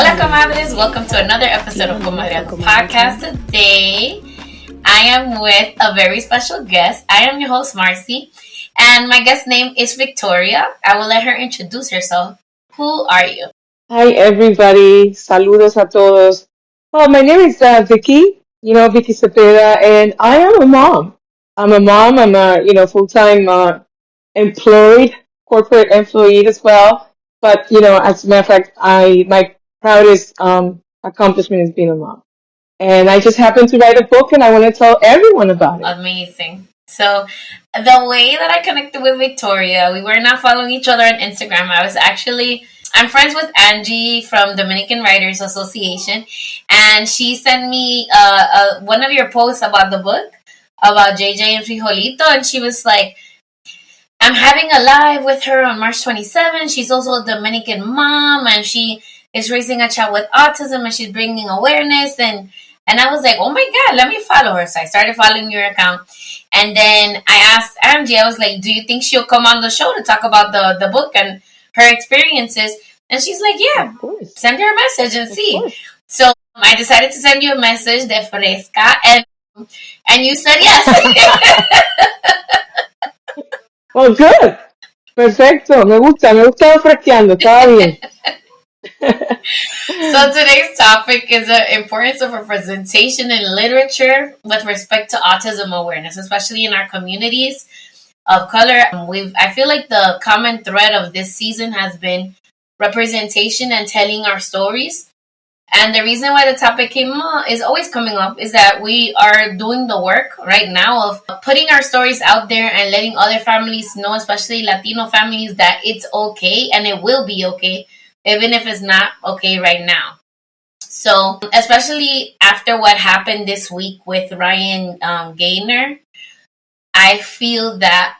Hola Comadres, welcome to another episode of Comadreando podcast. Today, I am with a very special guest. I am your host, Marcy, and my guest name is Victoria. I will let her introduce herself. Who are you? Hi, everybody. Saludos a todos. Well, my name is Vicky, Vicky Cepeda, and I am a mom. I'm a mom. I'm a, full-time employed corporate employee as well. But, as a matter of fact, my proudest accomplishment is being a mom. And I just happened to write a book, and I want to tell everyone about it. Amazing. So, the way that I connected with Victoria, we were not following each other on Instagram. I'm friends with Angie from Dominican Writers Association, and she sent me one of your posts about the book, about JJ and Frijolito, and she was like, I'm having a live with her on March 27th. She's also a Dominican mom, and she is raising a child with autism, and she's bringing awareness, and I was like, oh my God, let me follow her. So I started following your account. And then I asked Angie, I was like, do you think she'll come on the show to talk about the book and her experiences? And she's like, yeah, send her a message and see. So I decided to send you a message de fresca, and you said yes. Well, good. Perfecto. Me gusta fresqueando. Está bien. So today's topic is the importance of representation in literature with respect to autism awareness, especially in our communities of color. I feel like the common thread of this season has been representation and telling our stories. And the reason why the topic is always coming up is that we are doing the work right now of putting our stories out there and letting other families know, especially Latino families, that it's okay and it will be okay, even if it's not okay right now. So, especially after what happened this week with Ryan Gaynor, I feel that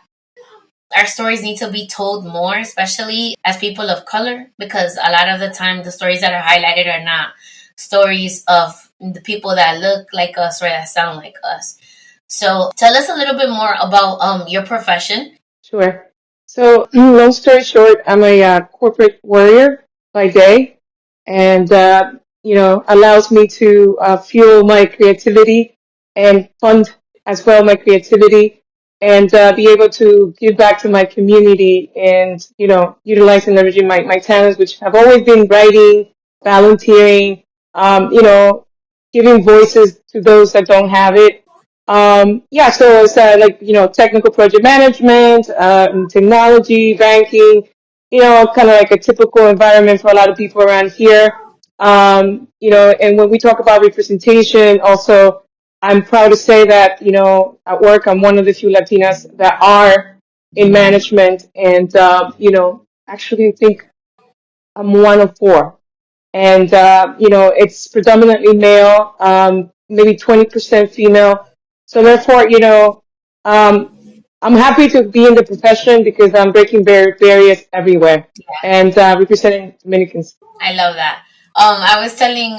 our stories need to be told more, especially as people of color, because a lot of the time the stories that are highlighted are not stories of the people that look like us or that sound like us. So tell us a little bit more about your profession. Sure. So, long story short, I'm a corporate warrior by day, and allows me to fuel my creativity and fund as well my creativity, and be able to give back to my community and utilize and leveraging my talents, which have always been writing, volunteering, giving voices to those that don't have it. So it's technical project management, technology, banking, kind of like a typical environment for a lot of people around here. And when we talk about representation, also, I'm proud to say that, at work, I'm one of the few Latinas that are in management, and, actually I think I'm one of four. And, it's predominantly male, maybe 20% female. So therefore, I'm happy to be in the profession because I'm breaking barriers everywhere and representing Dominicans. I love that. I was telling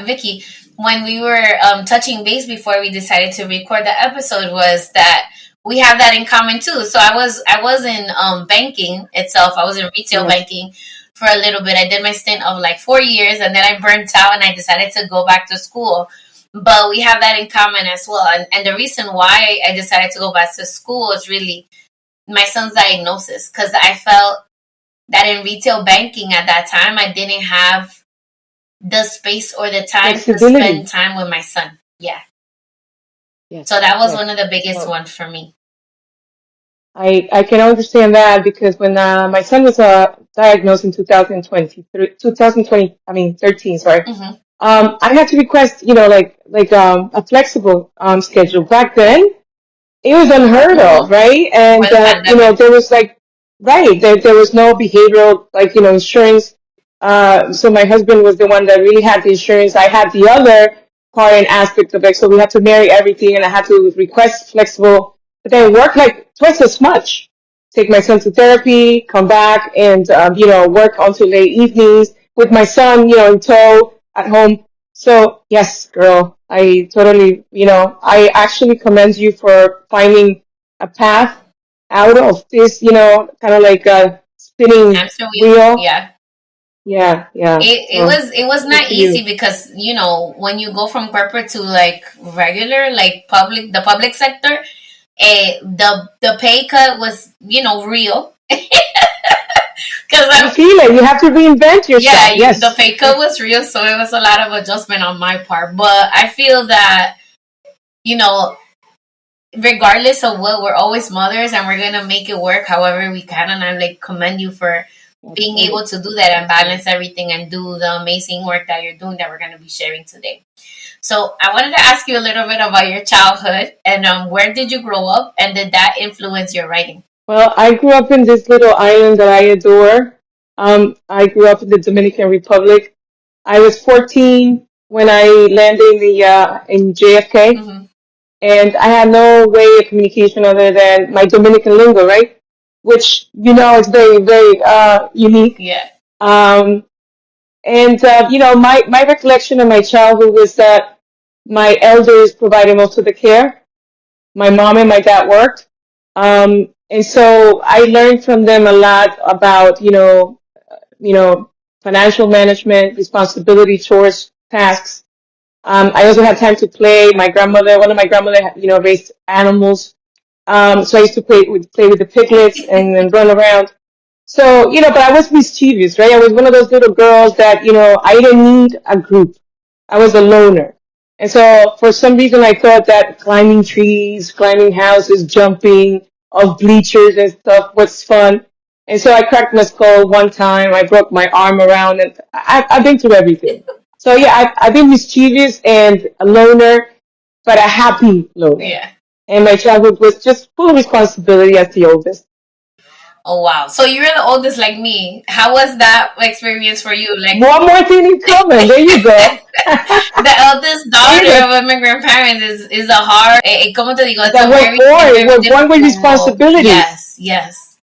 Vicky, when we were touching base before we decided to record the episode, was that we have that in common too. So I was in banking itself. I was in retail banking for a little bit. I did my stint of like 4 years, and then I burnt out and I decided to go back to school. But we have that in common as well. And the reason why I decided to go back to school is really my son's diagnosis, because I felt that in retail banking at that time, I didn't have the space or the time to spend time with my son. Yeah. Yes. So that was one of the biggest ones for me. I can understand that because when my son was diagnosed in 2013, sorry. Mm-hmm. I had to request, a flexible schedule. Back then, it was unheard of, right? And there was there was no behavioral insurance. So my husband was the one that really had the insurance. I had the other part and aspect of it. So we had to marry everything, and I had to request flexible, but then work like twice as much. Take my son to therapy, come back, and work until late evenings with my son, in tow at home. So yes, girl, I totally, I actually commend you for finding a path out of this, kind of like a spinning wheel. Yeah. Yeah, yeah. So It was good not for easy you. because when you go from corporate to like regular, like the public sector, the pay cut was real because You feel it. You have to reinvent yeah, yourself. the Yes. pay cut was real, so it was a lot of adjustment on my part. But I feel that you know regardless of what, we're always mothers and we're gonna make it work however we can. And I like commend you for being able to do that and balance everything and do the amazing work that you're doing that we're gonna be sharing today. So I wanted to ask you a little bit about your childhood and where did you grow up and did that influence your writing? Well, I grew up in this little island that I adore. I grew up in the Dominican Republic. I was 14 when I landed in JFK, Mm-hmm. and I had no way of communication other than my Dominican lingo, right? Which is very, very unique. Yeah. Um, and my recollection of my childhood was that my elders provided most of the care. My mom and my dad worked. And so I learned from them a lot about, financial management, responsibility, chores, tasks. I also had time to play. One of my grandmother, raised animals. So I used to play with the piglets and then run around. So, but I was mischievous, right? I was one of those little girls that, I didn't need a group. I was a loner. And so for some reason I thought that climbing trees, climbing houses, jumping off bleachers and stuff was fun. And so I cracked my skull one time. I broke my arm around and I've been through everything. So yeah, I've been mischievous and a loner, but a happy loner. Yeah. And my childhood was just full of responsibility as the oldest. Oh wow. So you're the oldest like me. How was that experience for you? Like One more thing in common. There you go. the eldest daughter of immigrant parents is a hard como te digo, it's That a very we're born with difficult role. responsibilities. Yes, yes.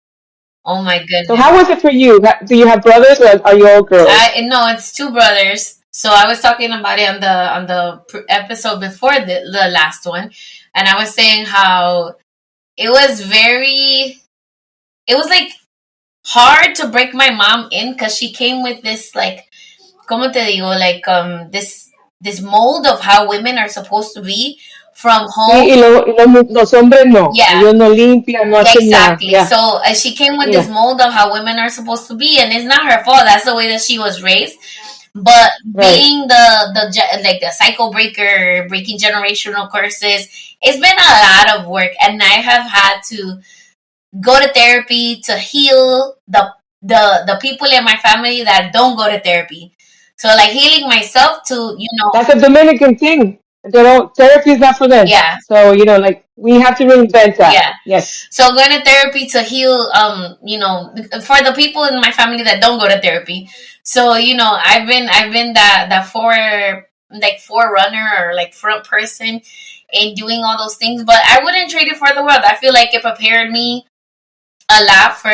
Oh my So goodness. how was it for you? Do you have brothers or are you all girls? I no, it's two brothers. So I was talking about it on the episode before the last one, and I was saying how it was very it was like hard to break my mom in because she came with this like como te digo like this mold of how women are supposed to be from home. Sí, los hombres no. Yeah, Ellos no limpian, no hacen nada. exactly. Yeah. So she came with this Yeah. mold of how women are supposed to be, and it's not her fault. That's the way that she was raised. But Right. being like the cycle breaker, breaking generational curses, it's been a lot of work, and I have had to go to therapy to heal the people in my family that don't go to therapy. So like healing myself to That's a Dominican thing. They don't, therapy is not for them. yeah. So, like we have to reinvent that. Yeah. Yes. So going to therapy to heal, for the people in my family that don't go to therapy. So I've been that forerunner or like front person in doing all those things. But I wouldn't trade it for the world. I feel like it prepared me a lot for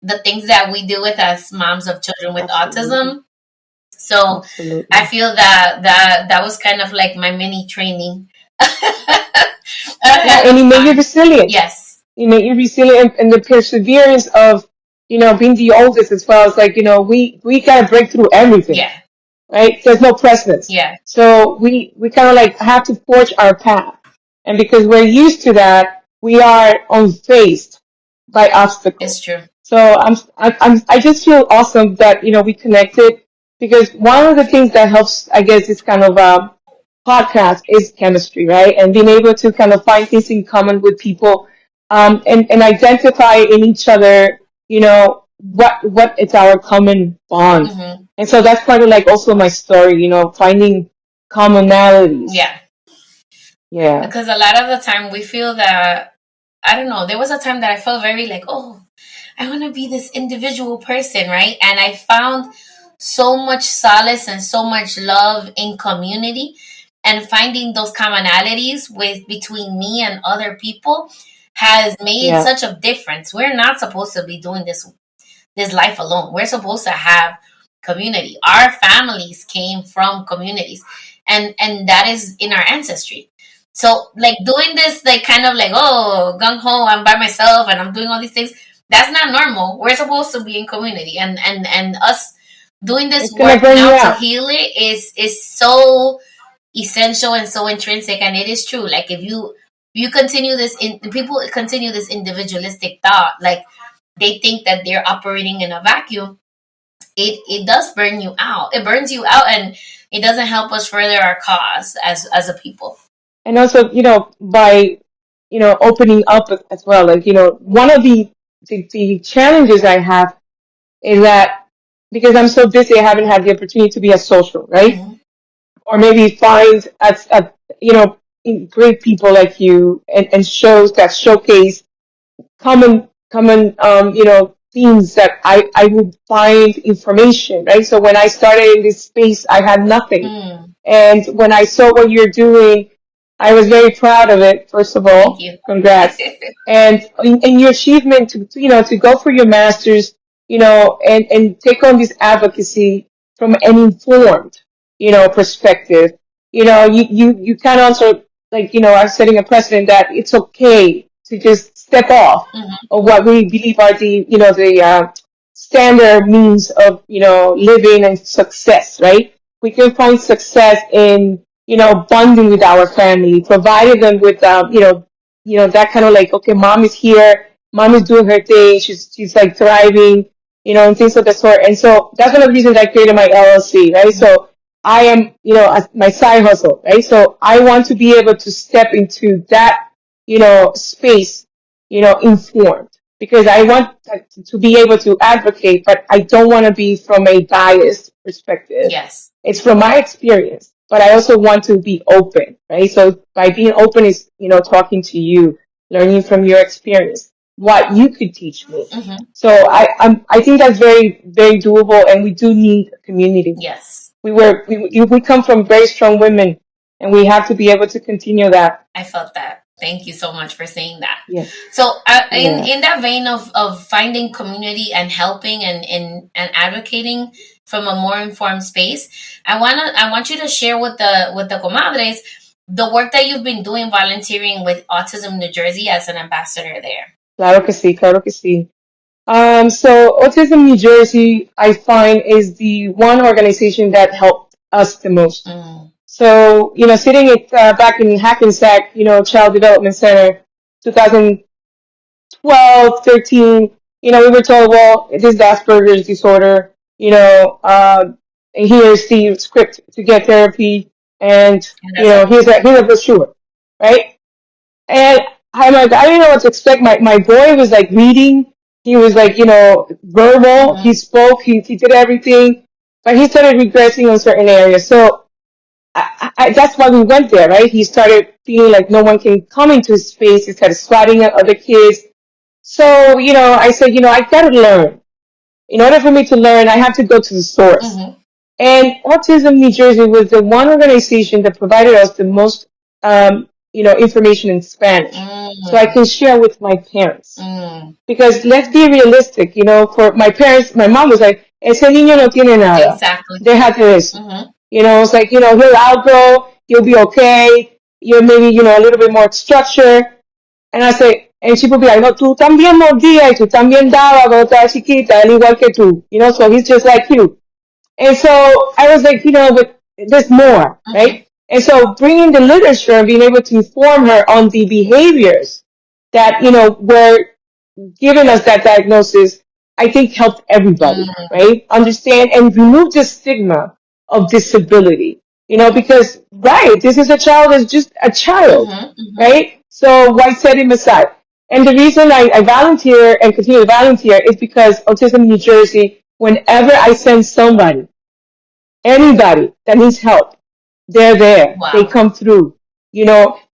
the things that we deal with as moms of children with Absolutely. autism. So Absolutely. I feel that was kind of like my mini training. Yeah, and it made you resilient. Yes. It made you resilient, and the perseverance of, being the oldest as well. It's like, we gotta break through everything. Yeah. Right? There's no precedence. Yeah. So we kind of like have to forge our path. And because we're used to that, we are unfazed by obstacles. It's true. So I just feel awesome that, we connected, because one of the things that helps, I guess, this kind of podcast is chemistry, right? And being able to kind of find things in common with people, and identify in each other, what is our common bond. Mm-hmm. And so that's part of like also my story, finding commonalities. Yeah. Yeah. Because a lot of the time we feel that, I don't know, there was a time that I felt very like, oh, I want to be this individual person, right? And I found so much solace and so much love in community, and finding those commonalities between me and other people has made such a difference. We're not supposed to be doing this life alone. We're supposed to have community. Our families came from communities, and that is in our ancestry. So like doing this like kind of like, oh, gung ho, I'm by myself and I'm doing all these things, that's not normal. We're supposed to be in community, and us doing this It's gonna work burn you now to out. heal it is so essential and so intrinsic, and it is true. Like if you continue this in people continue this individualistic thought, like they think that they're operating in a vacuum, it does burn you out. It burns you out, and it doesn't help us further our cause as a people. And also, by, opening up as well. Like, one of the challenges I have is that because I'm so busy, I haven't had the opportunity to be as social, right? Mm-hmm. Or maybe find you know, great people like you and shows that showcase common themes that I would find information, right? So when I started in this space, I had nothing. Mm. And when I saw what you're doing, I was very proud of it, first of Thank all. you. Congrats. And in your achievement to go for your master's, and take on this advocacy from an informed, perspective. You kind of also, like, are setting a precedent that it's okay to just step off Mm-hmm. of what we believe are the standard means of, living and success, right? We can find success in, bonding with our family, providing them with, that kind of like, okay, mom is here, mom is doing her thing, she's like thriving, and things of the sort. And so that's one of the reasons I created my LLC, right? So I am, my side hustle, right? So I want to be able to step into that, space, informed, because I want to be able to advocate, but I don't want to be from a biased perspective. Yes. It's from my experience, but I also want to be open, right? So by being open is, talking to you, learning from your experience, what you could teach me. Mm-hmm. So I think that's very, very doable, and we do need a community. Yes. We come from very strong women, and we have to be able to continue that. I felt that. Thank you so much for saying that. Yeah. So, Yeah. in that vein of finding community and helping and advocating from a more informed space, I want you to share with the comadres the work that you've been doing volunteering with Autism New Jersey as an ambassador there. Claro que sí, claro que sí. So Autism New Jersey, I find, is the one organization that helped us the most. Mm. So, sitting back in Hackensack, Child Development Center, 2012, 13, we were told, well, this is Asperger's disorder, and here's the script to get therapy, and, here's a brochure, right? And I'm like, I didn't know what to expect. My boy was like reading. He was like, verbal. Mm-hmm. He spoke. He did everything, but he started regressing on certain areas. So that's why we went there, right? He started feeling like no one can come into his space. He started swatting at other kids. So, I said, I gotta learn. In order for me to learn, I have to go to the source. Mm-hmm. And Autism New Jersey was the one organization that provided us the most, information in Spanish. Mm-hmm. So I can share with my parents. Mm-hmm. Because let's be realistic, for my parents, my mom was like, ese niño no tiene nada. Exactly. Déjate de eso. Mm-hmm. It's like, he'll outgrow, he'll be okay, you'll maybe, a little bit more structure. And I say, and she would be like, no, tú también mordías y tú también dabas cuando estabas chiquita, él igual que tú. So he's just like you. And so I was like, but there's more, Mm-hmm. right? And so bringing the literature and being able to inform her on the behaviors that, were giving us that diagnosis, I think helped everybody, right? Understand and remove the stigma of disability, because, right, this is a child that's just a child, right? So why set him aside? And the reason I volunteer and continue to volunteer is because Autism New Jersey, whenever I send somebody, anybody that needs help, they're there. Wow. They come through.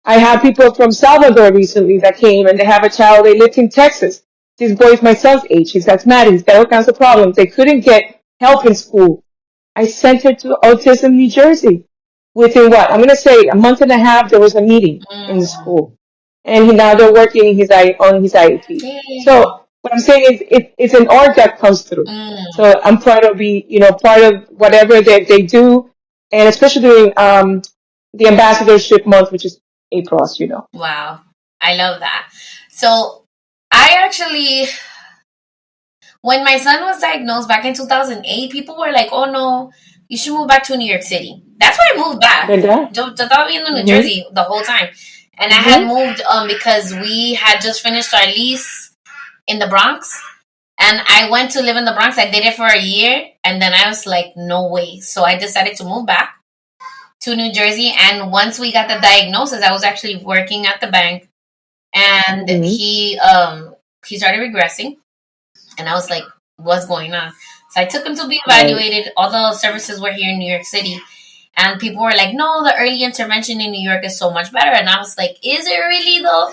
I have people from Salvador recently that came, and they have a child. They lived in Texas. This boy is my son's age. He's asthmatic. He's got all kinds of problems. They couldn't get help in school. I sent her to Autism New Jersey. Within what? I'm going to say a month and a half, there was a meeting in the school. And now they're working on his IEP. So what I'm saying is it's an art that comes through. So I'm proud to be, part of whatever they do, and especially during the ambassadorship month, which is April, as you know. Wow. I love that. So I actually, When my son was diagnosed back in 2008, people were like, "Oh no, you should move back to New York City." That's why I moved back. ¿Verdad? Yo estaba viviendo in New Mm-hmm. Jersey the whole time, and I had moved because we had just finished our lease in the Bronx, and I went to live in the Bronx. I did it for a year, and then I was like, "No way!" So I decided to move back to New Jersey. And once we got the diagnosis, I was actually working at the bank, and Mm-hmm. he started regressing, and I was like, "What's going on?" So I took him to be Right. evaluated. All the services were here in New York City, and people were like, "No, the early intervention in New York is so much better." And I was like, "Is it really though?"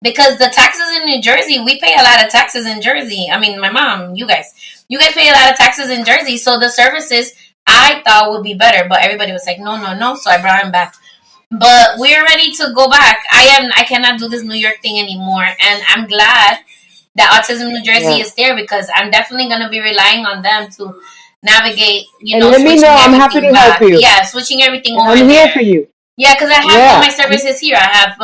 Because the taxes in New Jersey, we pay a lot of taxes in Jersey. I mean, my mom, you guys pay a lot of taxes in Jersey. So the services I thought would be better, but everybody was like, "No, no, no." So I brought him back. But we're ready to go back. I cannot do this New York thing anymore, and I'm glad that Autism New Jersey Yeah. is there, because I'm definitely going to be relying on them to navigate, And let me switching know. I'm happy everything to help back. you. Yeah, switching everything And over I'm here there. for you. Yeah, because I have all Yeah. my services here. I have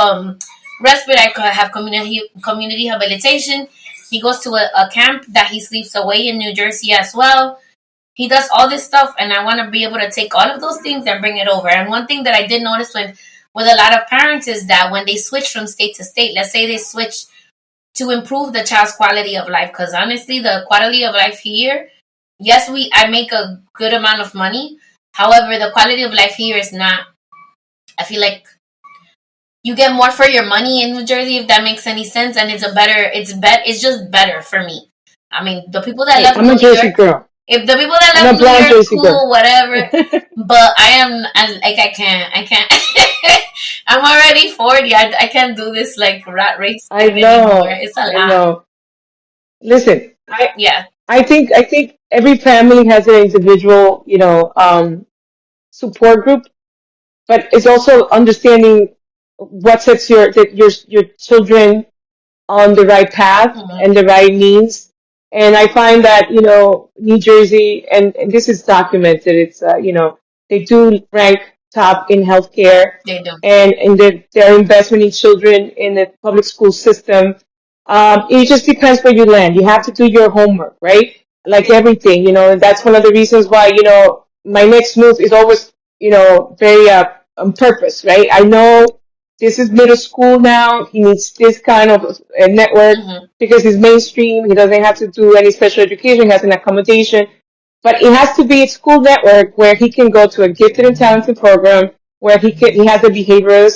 respite. I have community habilitation. He goes to a camp that he sleeps away in New Jersey as well. He does all this stuff, and I want to be able to take all of those things and bring it over. And one thing that I did notice with a lot of parents is that when they switch from state to state, let's say they switch to improve the child's quality of life, because honestly, the quality of life here, yes, I make a good amount of money. However, the quality of life here is not. I feel like you get more for your money in New Jersey, if that makes any sense, and it's just better for me. I mean, the people that Hey, love I'm a New Jersey York, girl. if the people that I'm love a New blonde York, Jersey cool, girl. whatever. But I can't. I'm already 40. I can't do this like rat race I thing anymore. know. It's a I lot. know. Listen, Yeah. I think every family has an individual, support group, but it's also understanding what sets your children on the right path Mm-hmm. and the right means. And I find that, New Jersey, and this is documented, it's, they do rank top in healthcare They do. and in their investment in children in the public school system. It just depends where you land. You have to do your homework, right? Like everything, and that's one of the reasons why, my next move is always, very on purpose, right? I know this is middle school now. He needs this kind of network Mm-hmm. because he's mainstream. He doesn't have to do any special education. He has an accommodation. But it has to be a school network where he can go to a gifted and talented program where he has a behavioral,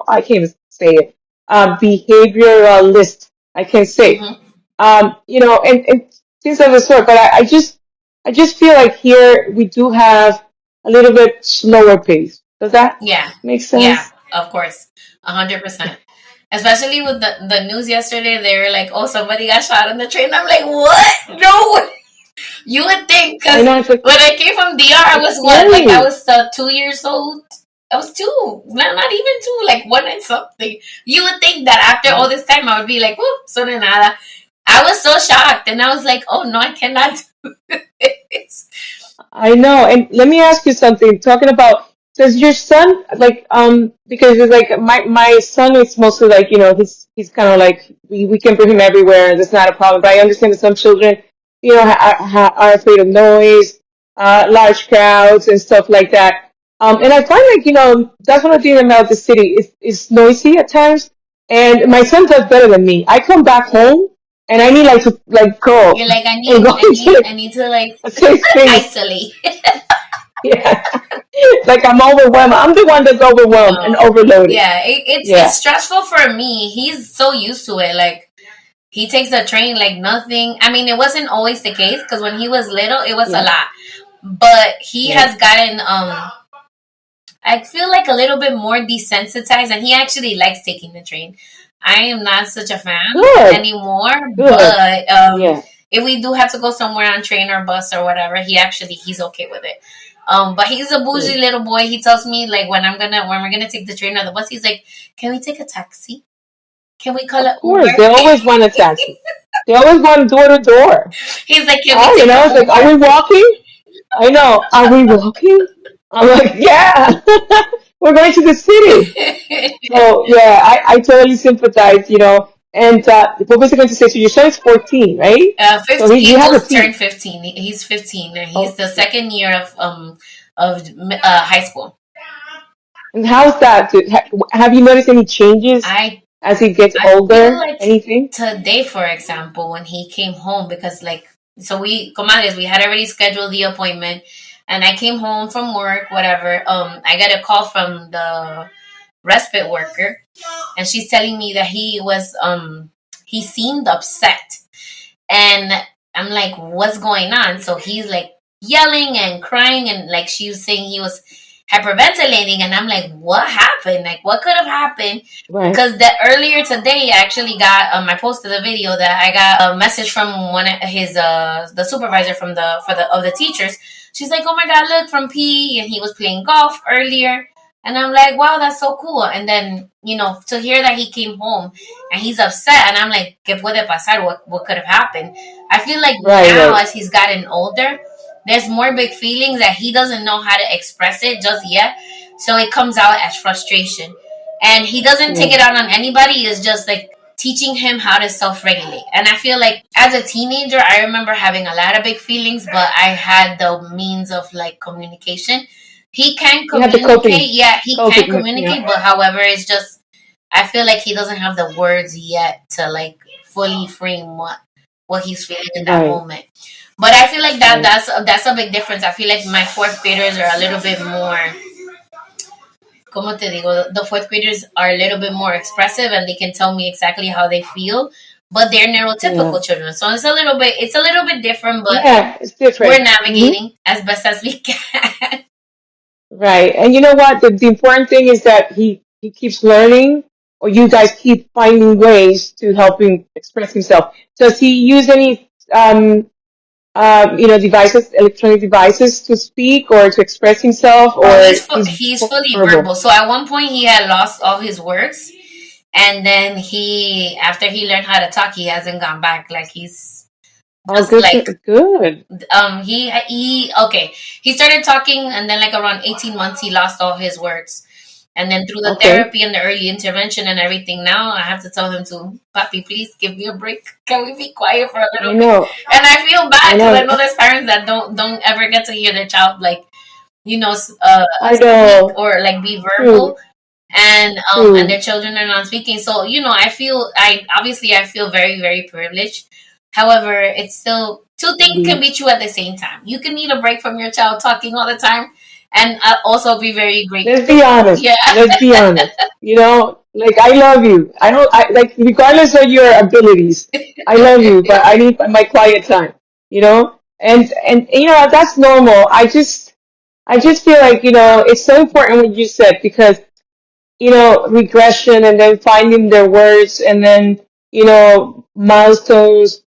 I can't even say it, behavioralist, I can say, Mm-hmm. and things of the sort. But I just feel like here we do have a little bit slower pace. Does that Yeah. make Yeah. sense? Of course. 100%. Especially with the news yesterday, they were like, "Oh, somebody got shot on the train." I'm like, "What? No way." You would think, I because know it's like, when I came from DR, I was it's what? Like, I scary. was 2 years old. I was two, not even two, like one and something. You would think that after all this time, I would be like, "Whoop, so de nada." I was so shocked, and I was like, "Oh no, I cannot do this." I know. And let me ask you something. Talking about, does your son like because it's like my son is mostly like, he's kind of like we can bring him everywhere. That's not a problem. But I understand that some children, are afraid of noise, large crowds and stuff like that. And I find like, that's one of the things about the city is noisy at times. And my son does better than me. I come back home and I need like to like go You're like, and go into I need to like a safe space. isolate. Yeah. Like I'm overwhelmed. I'm the one that's overwhelmed and No, overloaded. yeah, it's Yeah. stressful for me. He's so used to it. Like, he takes the train like nothing. I mean, it wasn't always the case, because when he was little, it was a Yeah. lot. But he Yeah. has gotten, I feel like a little bit more desensitized, and he actually likes taking the train. I am not such a fan Good. anymore, Good. but Yeah. if we do have to go somewhere on train or bus or whatever, he's okay with it. But he's a bougie Good. little boy. He tells me like when we're gonna take the train or the bus, he's like, "Can we take a taxi? Can we call Of it course. Uber?" They always want a taxi. They always want door to door. He's like, "Can we Oh, take it's an like, are we Uber?" walking? I know. Are we walking? I'm like, yeah. We're going to the city. So yeah, I totally sympathize, And what was I going to say? So your son is 14, right? So 15, you have a just teen. turned 15. He's 15, and he's Oh, the second year of high school. and how's that? Have you noticed any changes I as he gets I feel older? like Anything? today, for example, when he came home, because like, so we, Comadres, we had already scheduled the appointment, and I came home from work, whatever. I got a call from the respite worker, and she's telling me that he seemed upset, and I'm like, what's going on? So he's like yelling and crying, and like she was saying he was hyperventilating, and I'm like, what happened? Like, what could have happened? Right. Because that earlier today, I actually got I posted a video that I got a message from one of his the supervisor from the for the of the teachers. She's like, oh my god, look, from P, and he was playing golf earlier. And I'm like, wow, that's so cool. And then, to hear that he came home and he's upset, and I'm like, ¿qué puede pasar? What could have happened? I feel like Right, now, right. as he's gotten older, there's more big feelings that he doesn't know how to express it just yet. So it comes out as frustration. And he doesn't take Yeah. it out on anybody. It's just like teaching him how to self regulate. And I feel like as a teenager, I remember having a lot of big feelings, but I had the means of like communication. He can You have the communicate. Yeah, he can yeah. communicate, but however, it's just, I feel like he doesn't have the words yet to like fully frame what he's feeling in that Right, moment. But I feel like right. that's a big difference. I feel like my fourth graders are a little bit more, como te digo, the fourth graders are a little bit more expressive, and they can tell me exactly how they feel. But they're Yeah. neurotypical children, so it's a little bit different. But Yeah, it's different. we're Hmm. navigating as best as we can. Right. And you know what? The important thing is that he keeps learning, or you guys keep finding ways to help him express himself. Does he use any devices, electronic devices to speak or to express himself, No, or he's he's fully verbal? verbal. So at one point he had lost all his words, and then after he learned how to talk, he hasn't gone back. Like he's Oh, just good, like good. he okay. He started talking, and then like around 18 months, he lost all his words. And then through the Okay. therapy and the early intervention and everything, now I have to tell him to, Papi, please give me a break. Can we be quiet for a I little bit? know. And I feel bad I because I know. know there's parents that don't ever get to hear their child like I speak know. or like be verbal, True. and True. their children are not speaking. So I feel very, very privileged. However, it's still, two things can Indeed. be true at the same time. You can need a break from your child talking all the time, and also be very grateful. Let's be honest. Yeah. Let's be honest. Like I love you. Like regardless of your abilities, I love you, but I need my quiet time. And that's normal. I just feel like it's so important what you said because regression and then finding their words and then milestones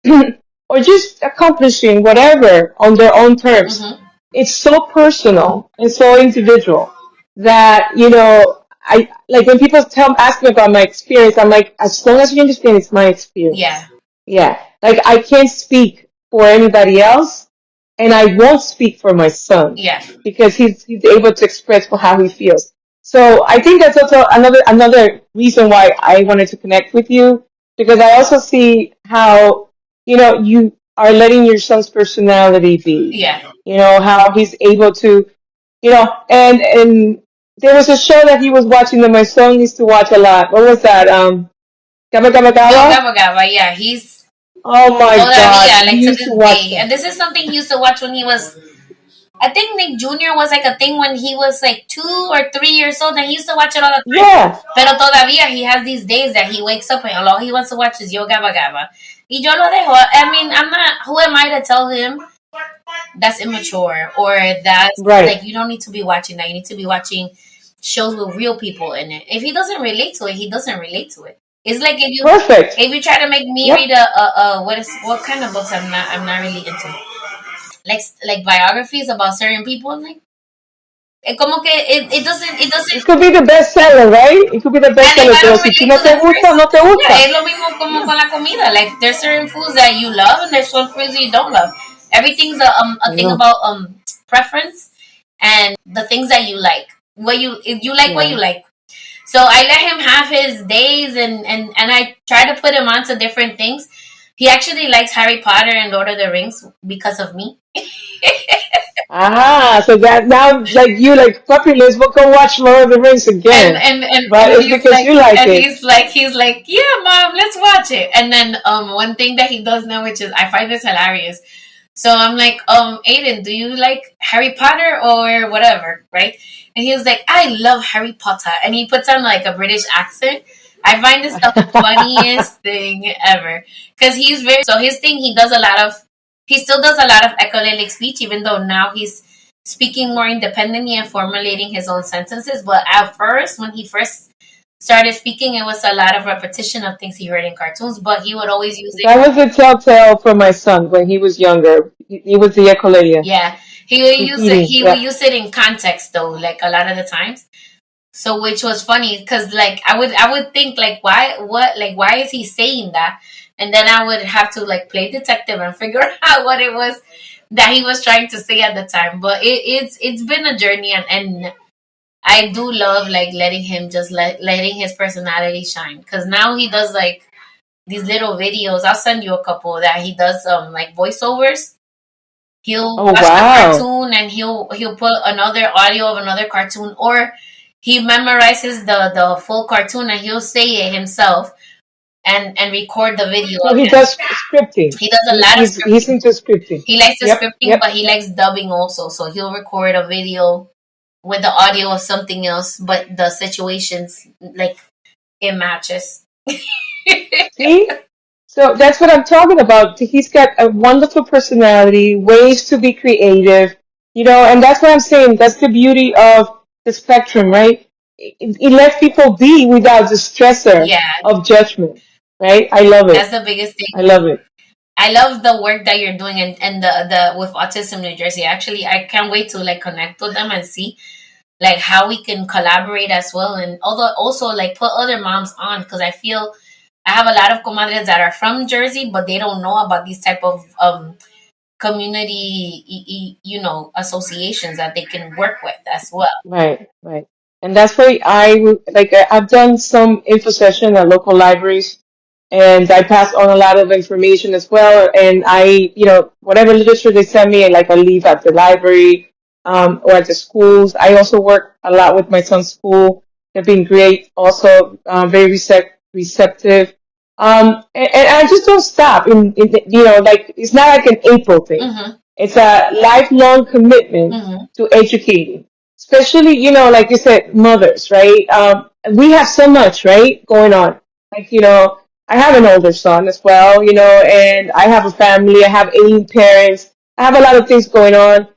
or just accomplishing whatever on their own terms. Hmm. It's so personal and so individual that I like when people ask me about my experience. I'm like, as long as you understand, it's my Yeah. experience. Yeah, like I can't speak for anybody else, and I won't speak for my son Yeah. because he's able to express how he feels. So I think that's also another reason why I wanted to connect with you because I also see how you are letting your son's personality be. Yeah. How he's able to and there was a show that he was watching that my son used to watch a lot. What was that? Gabba Gabba Yo Gabba? Gabba Gabba. Yeah. He's Oh my God, todavía, he like to used to this watch day, that. and this is something he used to watch when he was. I think Nick Jr. was like a thing when he was like 2 or 3 years old, and he used to watch it all the time. Yeah, Pero todavía he has these days that he wakes up and all he wants to watch is Yo Gabba Gabba. Y yo lo dejo. I mean, I'm not. Who am I to tell him that's immature or that's right. like you don't need to be watching that? You need to be watching shows with real people in it. If he doesn't relate to it, he doesn't relate to it. It's like Perfect. if you try to make me read Yep. what kind of books I'm not really into, like biographies about certain people. I'm like, como que it doesn't. It could be the bestseller, right? It could be the And if bestseller, I pero don't si tú relate no to te that gusta, person, no te yeah, gusta. es lo mismo como con la comida. Like there's certain foods that you love and there's some foods you don't love. Everything's a I thing know. about preference and the things that you like. What you if you like what you Yeah. like. So I let him have his days, and I try to put him onto different things. He actually likes Harry Potter and Lord of the Rings because of me. Ah, so that now, like you, like puppy, let's go watch Lord of the Rings and again. and and, But and it's he's because like you like and it. he's like, yeah, mom, let's watch it. And then one thing that he does now, which is I find this hilarious. So I'm like, Aiden, do you like Harry Potter or whatever, right? And he was like, I love Harry Potter, and he puts on like a British accent. I find this the funniest thing ever because he's very so his thing. He still does a lot of echolalic speech, even though now he's speaking more independently and formulating his own sentences. But at first, when he first started speaking, it was a lot of repetition of things he heard in cartoons. But he would always use it. That was a telltale for my son when he was younger. He was the ecolalia Yeah, he would use it. repeating. He would Yeah. use it in context though, like a lot of the times. So which was funny because like I would think like why is he saying that, and then I would have to like play detective and figure out what it was that he was trying to say at the time. But it's been a journey, and I do love like letting him just letting his personality shine because now he does like these little videos. I'll send you a couple that he does like voiceovers. He'll Oh watch the wow. cartoon and he'll put another audio of another cartoon, or he memorizes the full cartoon and he'll say it himself and record the video So he again. does scripting. He does a lot of He's scripting. into scripting. He likes the Yep. scripting, Yep. but he likes dubbing also. So he'll record a video with the audio of something else, but the situations like it matches. See? So that's what I'm talking about. He's got a wonderful personality, ways to be creative, and that's what I'm saying. That's the beauty of the spectrum, right? It lets people be without the stressor Yeah, of judgment, right? I love that's it. the biggest thing. I love it. I love the work that you're doing, and the with Autism New Jersey. Actually, I can't wait to like connect with them and see like how we can collaborate as well, and although also like put other moms on because I feel I have a lot of comadres that are from Jersey, but they don't know about these type of community associations that they can work with as well. Right, right. And that's why I've done some info session at local libraries, and I pass on a lot of information as well. And whatever literature they send me, like I leave at the library, or at the schools. I also work a lot with my son's school. They've been great, also very receptive. And I just don't stop. Like it's not like an April thing. Mm-hmm. It's a lifelong commitment Mm-hmm. to educating, especially, like you said, mothers, right? We have so much, right, going on. Like, I have an older son as well, and I have a family. I have ailing parents. I have a lot of things going on.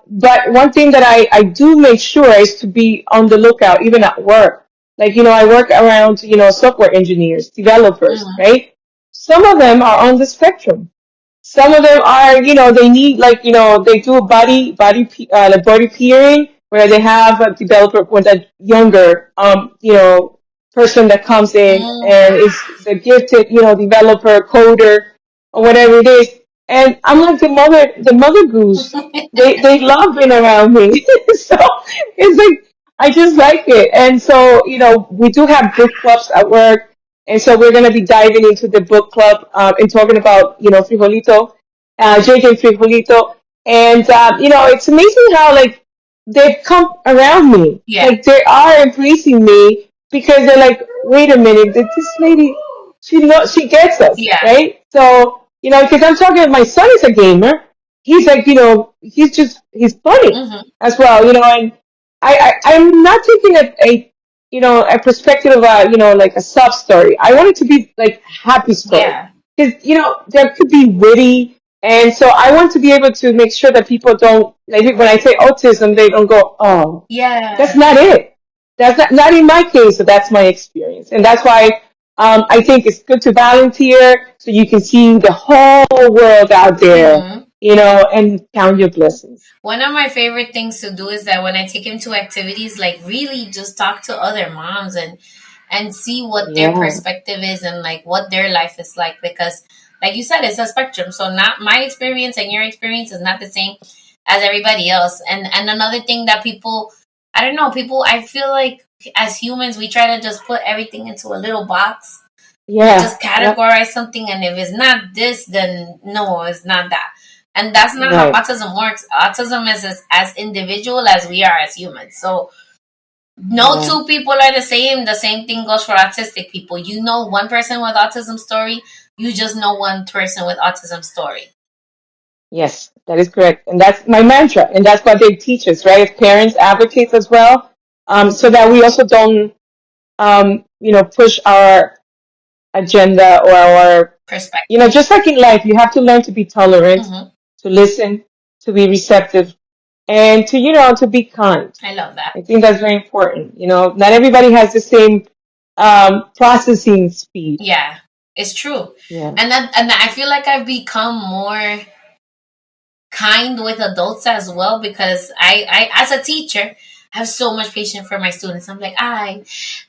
But one thing that I do make sure is to be on the lookout, even at work. Like, I work around, software engineers, developers, Mm-hmm. right? Some of them are on the spectrum. Some of them are, they need like, they do like body peering where they have a developer with a younger, person that comes in and is a gifted, developer, coder, or whatever it is. And I'm like the mother goose. They love being around me. So it's like, I just like it. And so, we do have book clubs at work. And so we're going to be diving into the book club, and talking about, Frijolito, JJ Frijolito. And, it's amazing how, like, they've come around me. Yeah. Like, they are embracing me because they're like, wait a minute, this lady, she gets us, Yeah. right? So, because I'm talking, my son is a gamer. He's like, he's funny Mm-hmm. as well, and I'm not taking a perspective of like a sub story. I want it to be like happy story Yeah. because there could be witty, and so I want to be able to make sure that people don't like when I say autism, they don't go, oh, Yeah. that's not it. That's not in my case. So that's my experience, and that's why I think it's good to volunteer so you can see the whole world out there, Mm-hmm. and count your blessings. One of my favorite things to do is that when I take him to activities, like really just talk to other moms and see what their Yeah. perspective is and like what their life is like because like you said, it's a spectrum. So not my experience and your experience is not the same as everybody else. And another thing that people I don't know, people, I feel like as humans, we try to just put everything into a little box and Yeah. just Yep. categorize something. And if it's not this, then no, it's not that. And that's not how Right. autism works. Autism is as individual as we are as humans. So no Yeah. two people are the same. The same thing goes for autistic people. You know one person with autism story, you just know one person with autism story. Yes, that is correct. And that's my mantra. And that's what they teach us, right? As parents, advocates as well. So that we also don't, push our agenda or our, Perspective. just like in life, you have to learn to be tolerant, Hmm. to listen, to be receptive, and to, to be kind. I love that. I think that's very important. Not everybody has the same processing speed. Yeah, it's true. Yeah. And I feel like I've become more kind with adults as well, because I as a teacher have so much patience for my students. I'm like,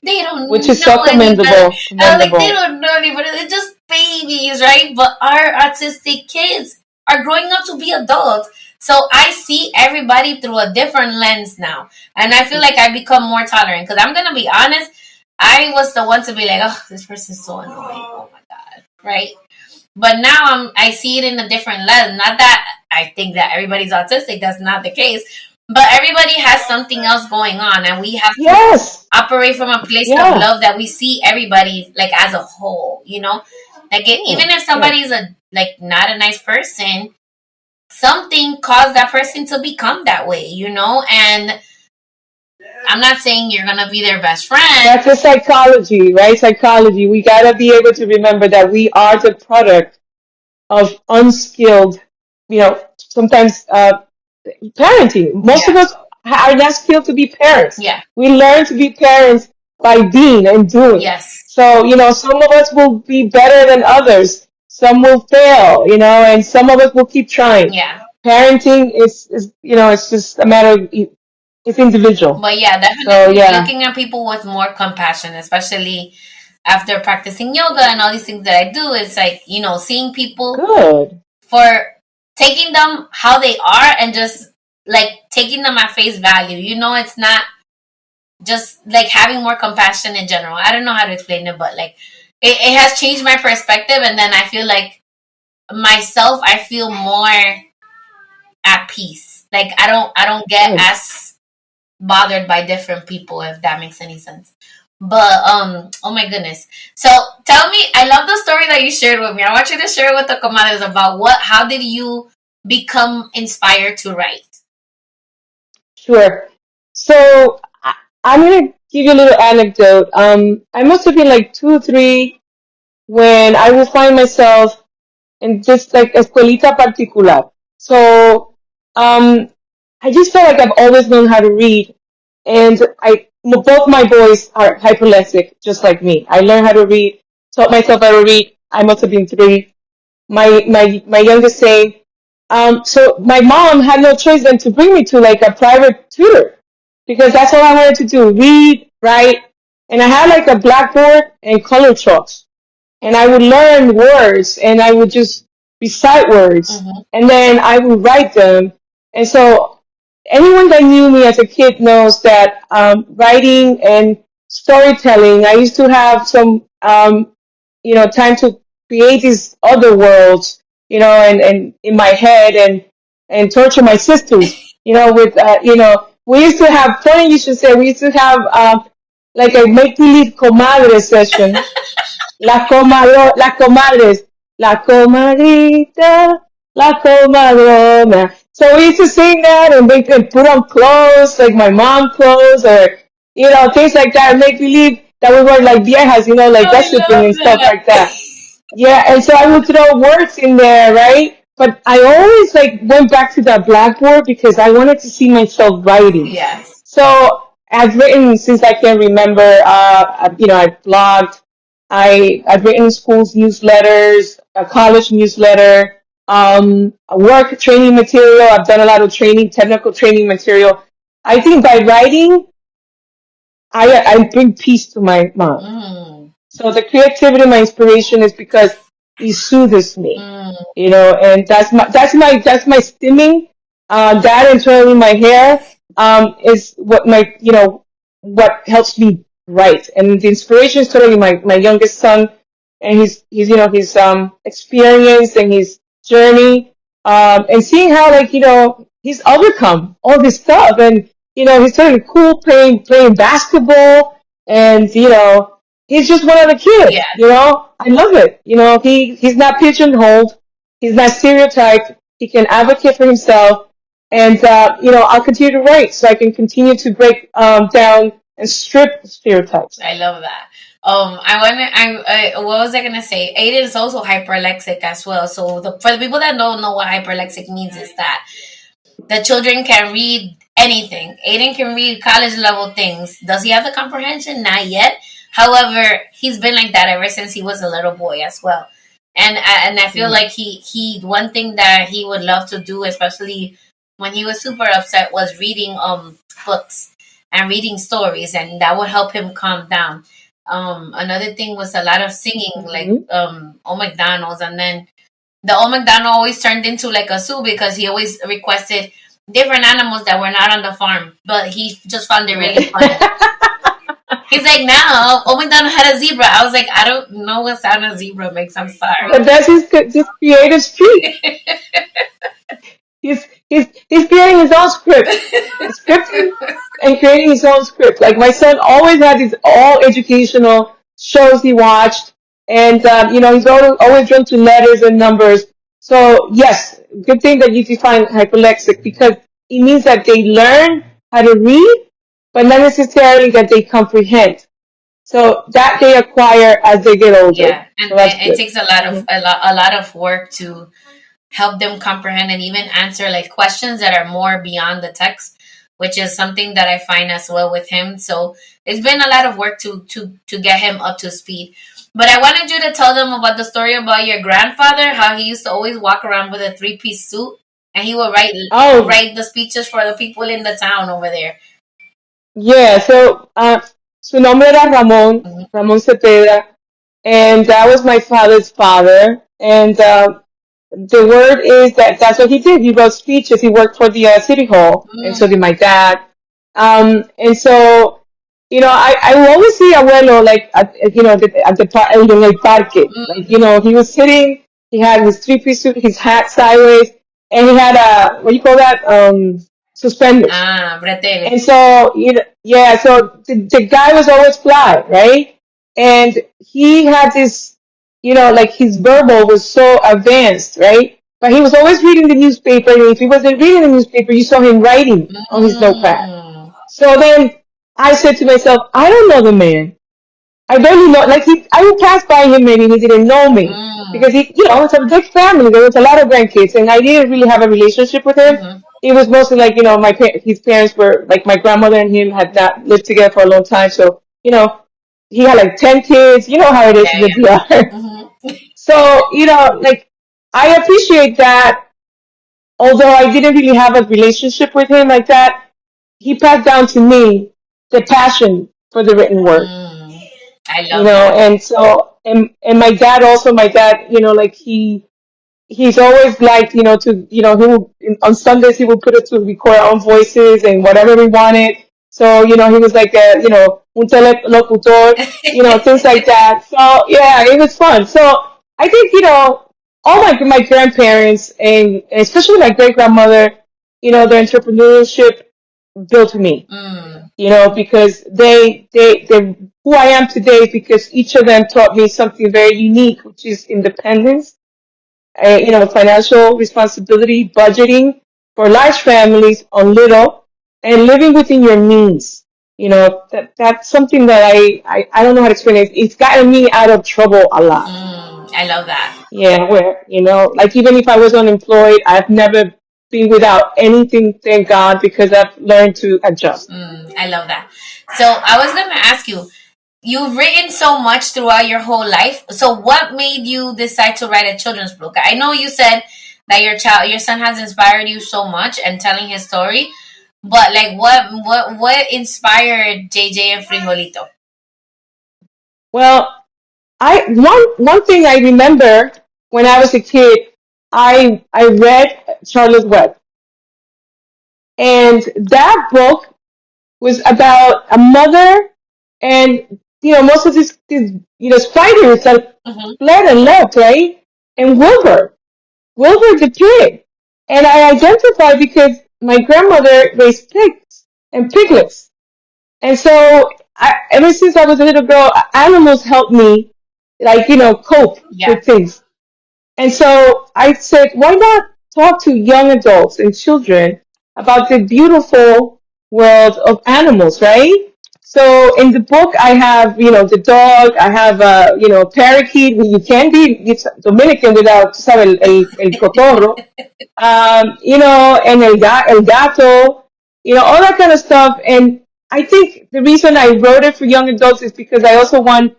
they don't Which is so know any better. commendable. I'm like, they Commendable. don't know any better. They're just babies, right? But our autistic kids are growing up to be adults. So I see everybody through a different lens now. And I feel like I become more tolerant, because I'm gonna be honest, I was the one to be like, oh, this person's so annoying. Oh my god. Right? But now I see it in a different lens. Not that I think that everybody's autistic. That's not the case. But everybody has something else going on, and we have to Yes. operate from a place of Yeah. love, that we see everybody like as a whole. Like even if somebody's a like not a nice person, something caused that person to become that way. And I'm not saying you're gonna be their best friend. That's a psychology, right? Psychology. We gotta be able to remember that we are the product of unskilled, sometimes parenting. Most of us are not skilled to be parents. Yeah. We learn to be parents by being and doing. Yes. So, some of us will be better than others. Some will fail, and some of us will keep trying. Yeah. Parenting is it's just a matter of, it's individual. But yeah, definitely looking at people with more compassion, especially after practicing yoga and all these things that I do. It's like, seeing people Good. for taking them how they are, and just like taking them at face value. It's not just like having more compassion in general. I don't know how to explain it, but like it has changed my perspective. And then I feel like myself, I feel more at peace. Like I don't get Good. as bothered by different people, if that makes any sense. But oh my goodness. So tell me, I love the story that you shared with me. I want you to share with the comadres about how did you become inspired to write? Sure. So I'm gonna give you a little anecdote. I must have been like 2 or 3 when I would find myself in just like escuelita particular. So I just felt like I've always known how to read, and both my boys are hyperlexic, just like me. I learned how to read, taught myself how to read. I must have been 3. My youngest saying, so my mom had no choice than to bring me to like a private tutor, because that's all I wanted to do: read, write, and I had like a blackboard and color chalks, and I would learn words and I would just recite words, Mm-hmm. and then I would write them. And so anyone that knew me as a kid knows that writing and storytelling, I used to have some time to create these other worlds, and in my head, and torture my sisters, with we used to have, funny you should say, we used to have like a make believe comadre session. Las comadres, la comadrita, la comadrona. So we used to sing that and make and put on clothes, like my mom clothes, or things like that, and make believe that we were like viejas, like gossiping and stuff like that. Yeah, and so I would throw words in there, right? But I always like went back to that blackboard because I wanted to see myself writing. Yes. So I've written since I can remember. I've blogged. I've written schools newsletters, a college newsletter, work training material. I've done a lot of training, technical training material. I think by writing, I bring peace to my mind. Mm. So the creativity, my inspiration is because it soothes me, and that's my stimming, that and twirling my hair. is what what helps me write. And the inspiration is totally my youngest son and his experience and his journey, and seeing how he's overcome all this stuff, and he's totally cool playing basketball, and he's just one of the Yeah, kids. I love it. He's not pigeonholed, he's not stereotyped, he can advocate for himself, and I'll continue to write so I can continue to break down and strip stereotypes. I love that. I want to. What was I gonna say? Aiden is also hyperlexic as well. So for the people that don't know what hyperlexic means, is that the children can read anything. Aiden can read college level things. Does he have the comprehension? Not yet. However, he's been like that ever since he was a little boy as well. And I feel Mm. like he one thing that he would love to do, especially when he was super upset, was reading books and reading stories, and that would help him calm down. Another thing was a lot of singing, like Mm-hmm. Old McDonald's, and then the Old McDonald always turned into like a zoo because he always requested different animals that were not on the farm, but he just found it really funny. He's like, now Old McDonald had a zebra. I was like, I don't know what sound a zebra makes. I'm sorry. But that's his creative streak. He's creating his own script. He's scripting and creating his own script. Like my son always had these all educational shows he watched, and he's always drawn to letters and numbers. So yes, good thing that you define hyperlexic, because it means that they learn how to read, but not necessarily that they comprehend. So that they acquire as they get older. Yeah, and So that's it good. takes a lot of Hmm. a lot of work to help them comprehend and even answer like questions that are more beyond the text, which is something that I find as well with him. So it's been a lot of work to get him up to speed. But I wanted you to tell them about the story about your grandfather, how he used to always walk around with a three-piece suit, and he would Oh, write the speeches for the people in the town over there. yeah. So su nombre era Mhm. Ramón Cepeda, and that was my father's father. And the word is that that's what he did. He wrote speeches. He worked for the city hall, and so did Mm, my dad. And so, I will always see abuelo like in el parque. Like, mm, he was sitting. He had his three-piece suit, his hat sideways, and he had a what do you call that? Suspenders. bretelles. And so, yeah, so the guy was always fly, right? And he had this, like his verbal was so advanced, right? But he was always reading the newspaper, and if he wasn't reading the newspaper, you saw him writing on his notepad. Mm, So then I said to myself, I don't know the man. I barely know, like I would pass by him maybe he didn't know me. mm, Because it's a big family. There was a lot of grandkids, and I didn't really have a relationship with him. mm-hmm. It was mostly like, his parents were, like my grandmother and him had not lived together for a long time. So, he had like 10 kids. You know how it is Yeah, with yeah. DR. Mm-hmm. So, like, I appreciate that, although I didn't really have a relationship with him like that, he passed down to me the passion for the written word. Mm, I love that. And so, and my dad, like he's always liked, he will, on Sundays he would put us to record our own voices and whatever we wanted. So, he was like a, un telelocutor, things like that. So yeah, it was fun. So I think, all my grandparents and especially my great grandmother, their entrepreneurship built me, Mm, because they who I am today, because each of them taught me something very unique, which is independence, financial responsibility, budgeting for large families on little, and living within your means. That's something that I don't know how to explain it. It's gotten me out of trouble a lot. I love that. Yeah, where, like even if I was unemployed, I've never been without anything, thank God, because I've learned to adjust. I love that. So I was gonna ask you, you've written so much throughout your whole life. So what made you decide to write a children's book? I know you said that your son has inspired you so much and telling his story, but like what inspired JJ and Frijolito? Well, one thing I remember when I was a kid, I read Charlotte Web, And that book was about a mother and, most of these spiders that Mm-hmm. fled and left, right? And Wilbur the pig. And I identified because my grandmother raised pigs and piglets. And so ever since I was a little girl, animals helped me, like, cope Yeah. with things. And so I said, why not talk to young adults and children about the beautiful world of animals, right? So in the book, I have, the dog. I have, parakeet. You can't be it's Dominican without, sabe, el cotorro. And el gato, all that kind of stuff. And I think the reason I wrote it for young adults is because I also want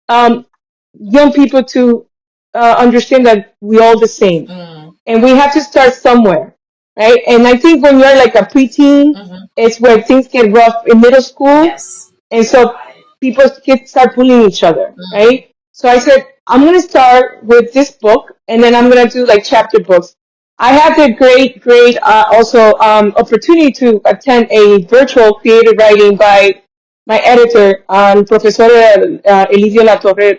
um, young people to understand that we're all the same, Mm. and we have to start somewhere, right? And I think when you're like a preteen, Mm-hmm. it's where things get rough in middle school, Yes. and so people kids start bullying each other, Mm. right? So I said I'm gonna start with this book, and then I'm gonna do like chapter books. I had the great also opportunity to attend a virtual creative writing by my editor, Professora Elizio La Torre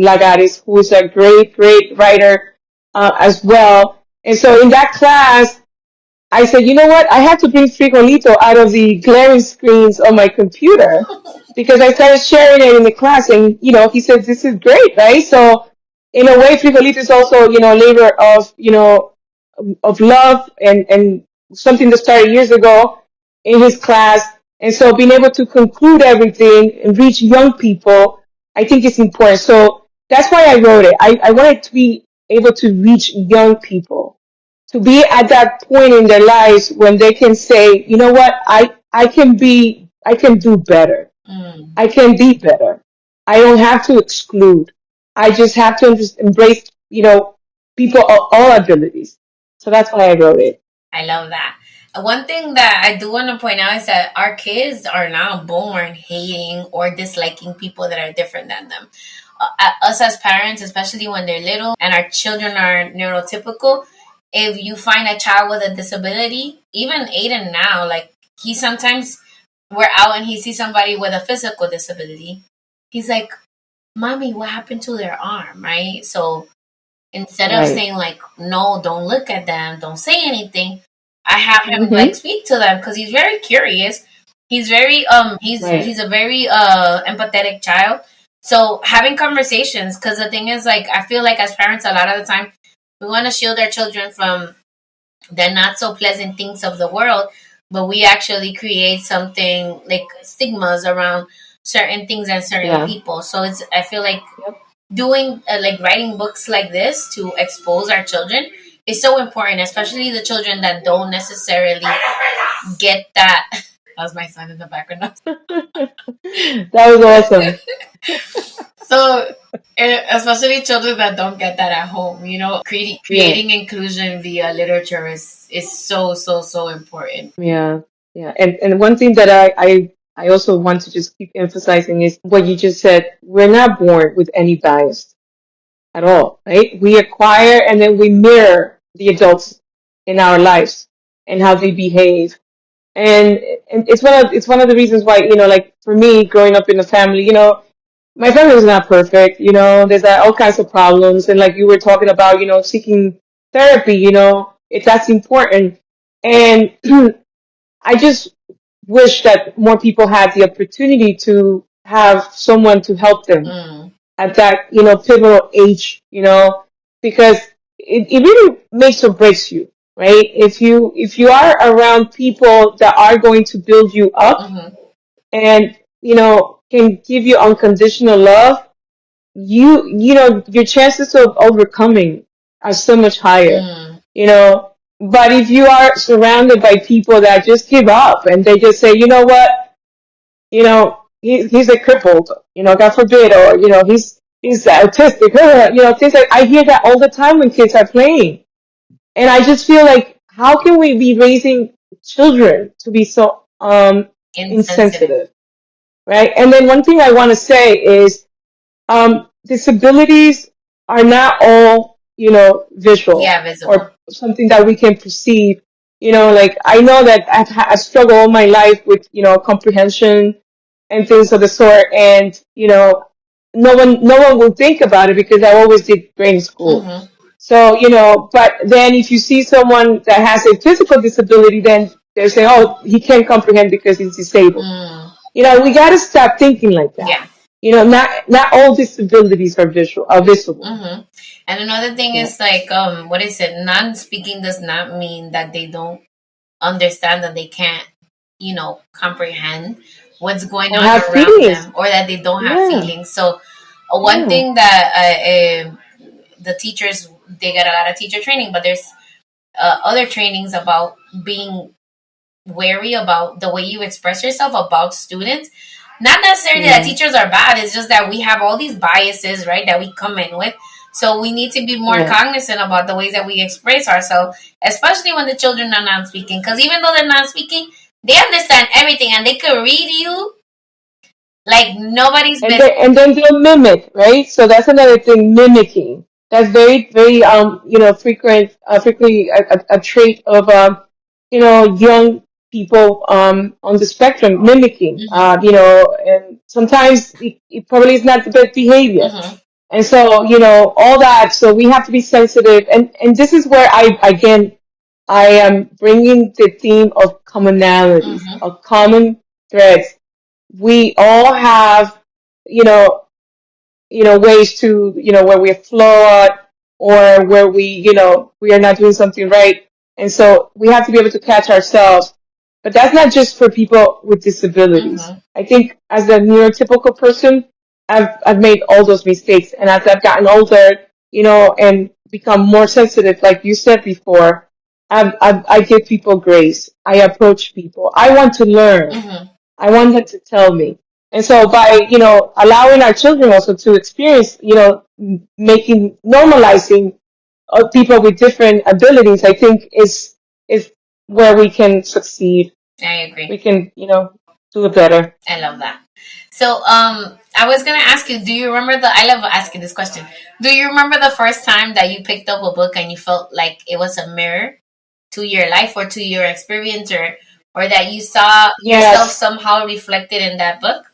Lagares, who is a great writer as well. And so in that class, I said, you know what? I have to bring Frijolito out of the glaring screens on my computer because I started sharing it in the class, and he said, "This is great, right?" So in a way, Frijolito is also a labor of love and something that started years ago in his class. And so being able to conclude everything and reach young people, I think is important. So that's why I wrote it. I wanted to be able to reach young people, to be at that point in their lives when they can say, you know what, I can do better. Mm. I can be better. I don't have to exclude. I just have to embrace, people of all abilities. So that's why I wrote it. I love that. One thing that I do want to point out is that our kids are now born hating or disliking people that are different than them. Us as parents, especially when they're little and our children are neurotypical, if you find a child with a disability, even Aiden now, like he sometimes we're out and he sees somebody with a physical disability, he's like, "Mommy, what happened to their arm?" Right? So instead of Right. saying like, "No, don't look at them, don't say anything," I have him like Mm-hmm. speak to them because he's very curious. He's very Right. he's a very empathetic child. So having conversations, because the thing is, like, I feel like as parents a lot of the time we want to shield our children from the not so pleasant things of the world, but we actually create something like stigmas around certain things and certain Yeah. people. So it's, I feel like Yep. doing like writing books like this to expose our children is so important, especially the children that don't necessarily get that. That was my son in the background. That was awesome. So, especially children that don't get that at home, Yeah. creating inclusion via literature is so important. Yeah. Yeah. And one thing that I also want to just keep emphasizing is what you just said. We're not born with any bias at all, right? We acquire and then we mirror the adults in our lives and how they behave. And, and it's one of the reasons why, like for me growing up in a family, my family was not perfect, there's all kinds of problems. And like you were talking about, seeking therapy, if that's important. And I just wish that more people had the opportunity to have someone to help them Mm. at that, pivotal age, because it really makes or breaks you, right? If you are around people that are going to build you up Mm-hmm. and, can give you unconditional love, your chances of overcoming are so much higher, Mm. you know. But if you are surrounded by people that just give up and they just say, you know what, he's a crippled, God forbid, or he's autistic, things like I hear that all the time when kids are playing, and I just feel like how can we be raising children to be so Insensitive. insensitive, right? And then one thing I want to say is disabilities are not all, visual Yeah, visible. or something that we can perceive. Like I know that I've struggled all my life with, comprehension and things of the sort. And, no one will think about it because I always did great in school. Mm-hmm. So, but then if you see someone that has a physical disability, then they're saying, oh, he can't comprehend because he's disabled. Mm. We got to stop thinking like that. Yeah. Not all disabilities are visible. Mm-hmm. And another thing Yeah. is like, what is it? Non-speaking does not mean that they don't understand, that they can't, comprehend what's going Or on have around feelings. them, or that they don't have Yeah. feelings. So, one Yeah. thing that the teachers, they get a lot of teacher training, but there's other trainings about being wary about the way you express yourself about students. Not necessarily that Yeah. teachers are bad, it's just that we have all these biases, right, that we come in with. So we need to be more Yeah. cognizant about the ways that we express ourselves, especially when the children are non speaking. Because even though they're non speaking, they understand everything and they could read you like nobody's And business. then they'll mimic, right? So that's another thing, mimicking. That's very, very, frequently a trait of, young people, on the spectrum, mimicking, Mm-hmm. and sometimes it probably is not the best behavior. Mm-hmm. And so, all that. So we have to be sensitive. And this is where I am bringing the theme of commonalities, Mm-hmm. of common threads. We all have, you know, ways to, where we're flawed or where we are not doing something right. And so we have to be able to catch ourselves. But that's not just for people with disabilities. Mm-hmm. I think as a neurotypical person, I've made all those mistakes. And as I've gotten older, and become more sensitive, like you said before, I give people grace. I approach people. I want to learn. Mm-hmm. I want them to tell me. And so by, allowing our children also to experience, normalizing people with different abilities, I think is where we can succeed. I agree. We can, do it better. I love that. So, I was gonna ask you, do you remember I love asking this question. Do you remember the first time that you picked up a book and you felt like it was a mirror to your life or to your experience, or that you saw yourself Yes. somehow reflected in that book?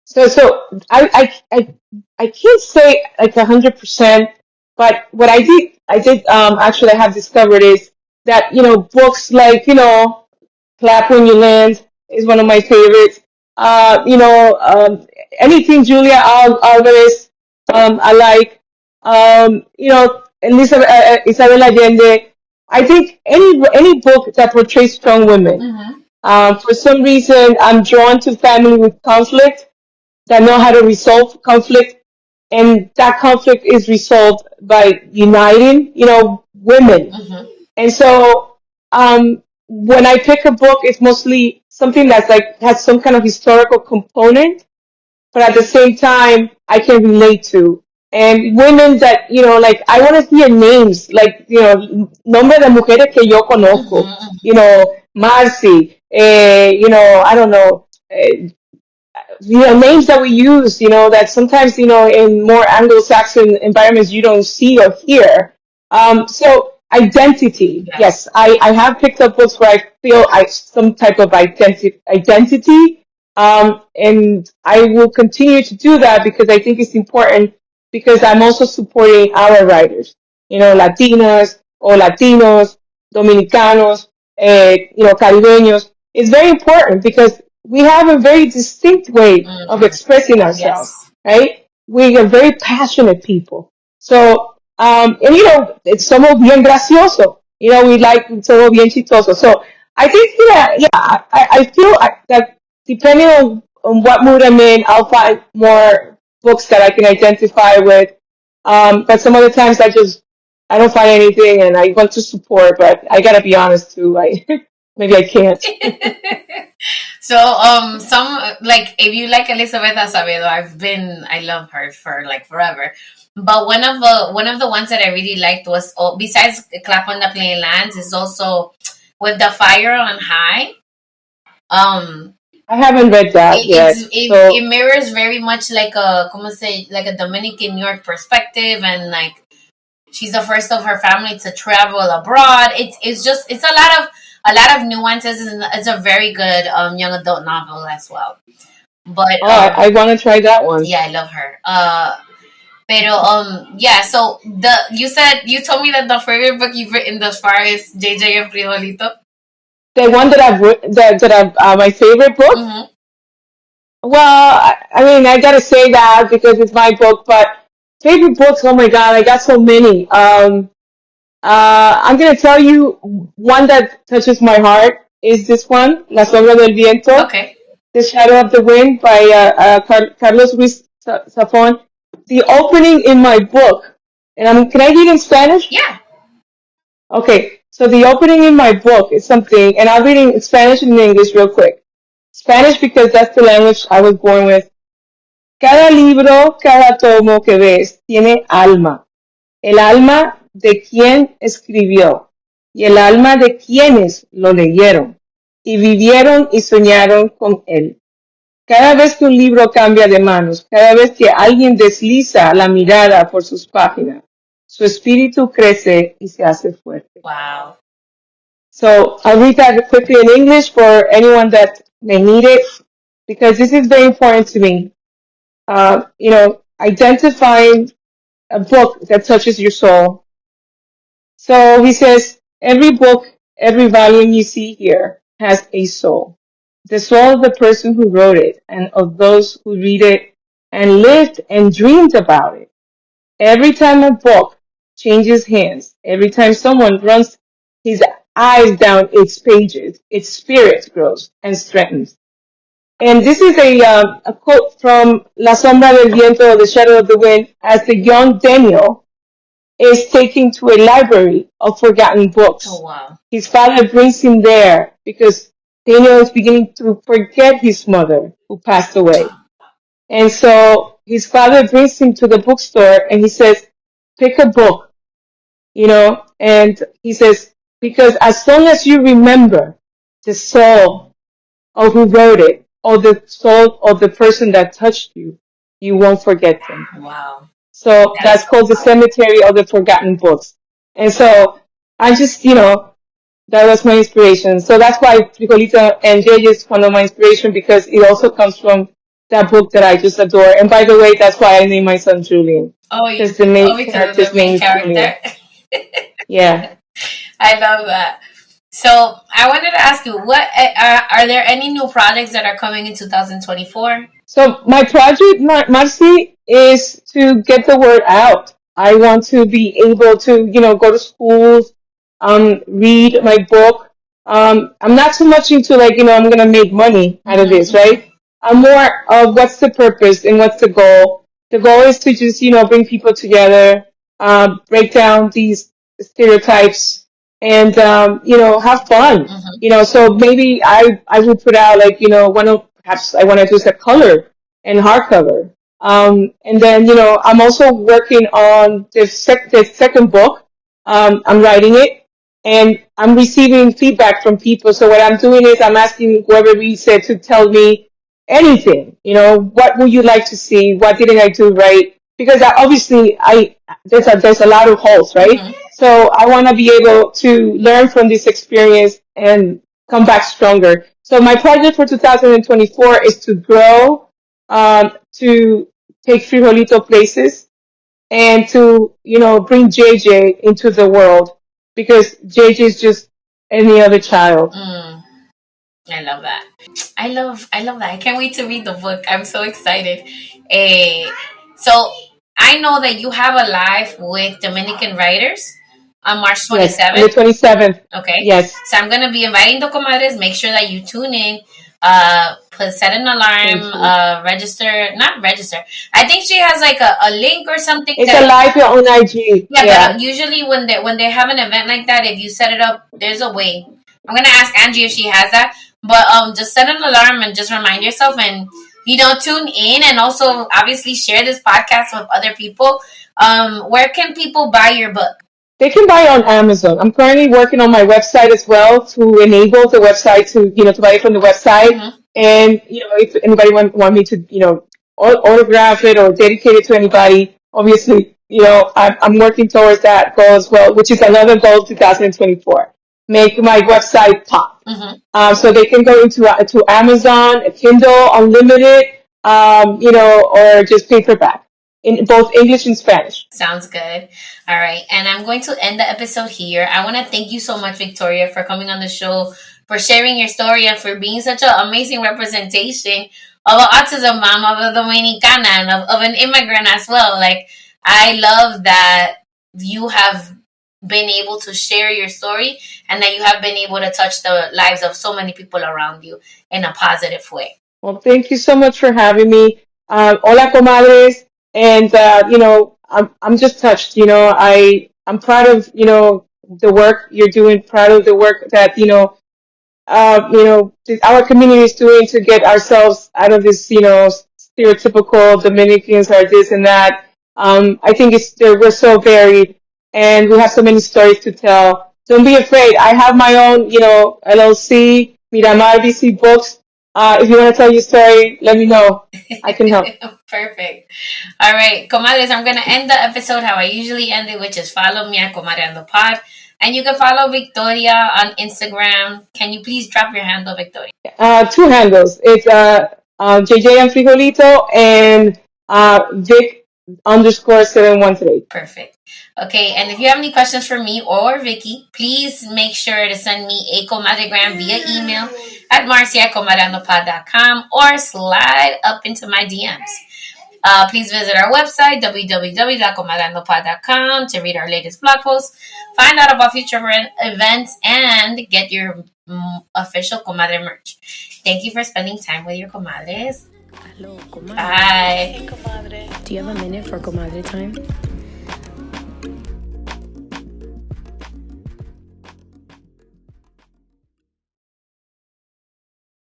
So I can't say like 100%, but what I did actually have discovered is that, books like, Clap When You Land is one of my favorites. Anything Julia Alvarez, I like. Isabel Allende. I think any book that portrays strong women. Mm-hmm. For some reason, I'm drawn to family with conflict that know how to resolve conflict, and that conflict is resolved by uniting, women. Mm-hmm. And so, when I pick a book, it's mostly something that's like has some kind of historical component, but at the same time, I can relate to. And women that, like, I want to hear names, like, nombre de mujeres que yo conozco, Mm-hmm. Marcy, I don't know, names that we use, that sometimes, in more Anglo-Saxon environments you don't see or hear. So identity, Yes. yes, I have picked up books where I feel some type of identity, and I will continue to do that because I think it's important because I'm also supporting our writers, Latinas or Latinos, Dominicanos, Caribeños. It's very important because we have a very distinct way of Mm-hmm. expressing ourselves, Yes. right? We are very passionate people. So, and somos bien gracioso. We like somos bien chistoso. So I think, I feel that depending on what mood I'm in, I'll find more books that I can identify with. But some other times I don't find anything and I want to support, but I gotta be honest too. Maybe I can't. So, some, like, if you like Elizabeth Acevedo, I love her for like forever. But one of the ones that I really liked was, besides Clap on the Plain Lands, is also with the Fire on High. Um, I haven't read that yet. it So mirrors very much like a, como say, like a Dominican New York perspective, and like she's the first of her family to travel abroad. It's a lot of nuances, and it's a very good young adult novel as well. But Oh, I want to try that one. yeah, I love her. Pero yeah, so you told me that the favorite book you've written thus far is JJ and Frijolito. The one that I've my favorite book. Mm-hmm. Well, I mean, I gotta say that because it's my book, but favorite books, oh my God, I got so many. I'm gonna tell you one that touches my heart is this one, La Sombra del Viento, Okay. The Shadow of the Wind by Carlos Ruiz Zafón. The opening in my book, and can I read in Spanish? Yeah. Okay, so the opening in my book is something, and I'll read in Spanish and in English real quick. Spanish because that's the language I was born with. Cada libro, cada tomo que ves tiene alma. El alma de quien escribió y el alma de quienes lo leyeron y vivieron y soñaron con él. Cada vez que un libro cambia de manos, cada vez que alguien desliza la mirada por sus páginas, su espíritu crece y se hace fuerte. Wow. So I'll read that quickly in English for anyone that may need it, because this is very important to me. Identifying a book that touches your soul. So he says, every book, every volume you see here has a soul. The soul of the person who wrote it and of those who read it and lived and dreamed about it. Every time a book changes hands, every time someone runs his eyes down its pages, its spirit grows and strengthens. And this is a quote from La Sombra del Viento, or The Shadow of the Wind, as the young Daniel is taken to a library of forgotten books. Oh, wow. His father brings him there because Daniel is beginning to forget his mother who passed away. And so his father brings him to the bookstore and he says, pick a book, and he says, because as long as you remember the soul of who wrote it, or the soul of the person that touched you, you won't forget them. Wow. So that's called the Cemetery of the Forgotten Books. And so I just, that was my inspiration. So that's why Frijolito and JJ is one of my inspiration, because it also comes from that book that I just adore. And by the way, that's why I named my son Julian. Oh, because the main character's name is Julian. Yeah. I love that. So I wanted to ask you, what are there any new projects that are coming in 2024? So my project, Marcy, is to get the word out. I want to be able to, go to schools, read my book. I'm not so much into I'm going to make money out of this, right? I'm more of what's the purpose and what's the goal. The goal is to just, bring people together, break down these stereotypes, and have fun. So maybe I would put out perhaps I want to do a color and hardcover. And then I'm also working on the second book. I'm writing it and I'm receiving feedback from people. So what I'm doing is I'm asking whoever reads it to tell me anything. What would you like to see? What didn't I do right? Because obviously there's a lot of holes, right? So I want to be able to learn from this experience and come back stronger. So my project for 2024 is to grow, to take Frijolito places, and to, bring JJ into the world, because JJ is just any other child. I love that. I love that. I can't wait to read the book. I'm so excited. So I know that you have a live with Dominican writers on March 27th. Yes, the 27th. Okay. Yes. So I'm going to be inviting the comadres. Make sure that you tune in. Set an alarm. Not register. I think she has a link or something. It's a live on IG. Yeah. But usually when they have an event like that, if you set it up, there's a way. I'm going to ask Angie if she has that. But just set an alarm and just remind yourself and, tune in, and also obviously share this podcast with other people. Where can people buy your book? They can buy it on Amazon. I'm currently working on my website as well to enable the website to, to buy it from the website. And, if anybody want me to, autograph it or dedicate it to anybody, obviously I'm working towards that goal as well, which is another goal 2024. Make my website pop. So they can go to Amazon, Kindle Unlimited, or just paperback in both English and Spanish. Sounds good. All right. And I'm going to end the episode here. I want to thank you so much, Victoria, for coming on the show, for sharing your story, and for being such an amazing representation of an autism mom, of a Dominicana, and of an immigrant as well. Like, I love that you have been able to share your story and that you have been able to touch the lives of so many people around you in a positive way. Well, thank you so much for having me. Hola, Comadres. And, I'm just touched. I'm proud of, the work you're doing, proud of the work that, our community is doing to get ourselves out of this, stereotypical Dominicans are this and that. I think we're so varied and we have so many stories to tell. Don't be afraid. I have my own, LLC, Miramar VC Books. If you want to tell your story, let me know. I can help. Perfect. All right, comadres, I'm going to end the episode how I usually end it, which is follow me at Comadreando Pod. And you can follow Victoria on Instagram. Can you please drop your handle, Victoria? 2 handles. It's JJ and Frijolito and Vic_713. Perfect. Okay, and if you have any questions for me or Vicky, please make sure to send me a Comadre-Gram via email at Marcy at Comadreandopod.com or slide up into my DMs. Please visit our website, www.comadreandopod.com, to read our latest blog posts, find out about future events, and get your official Comadre merch. Thank you for spending time with your comadres. Hello, comadre. Bye. Hey, comadre. Do you have a minute for comadre time?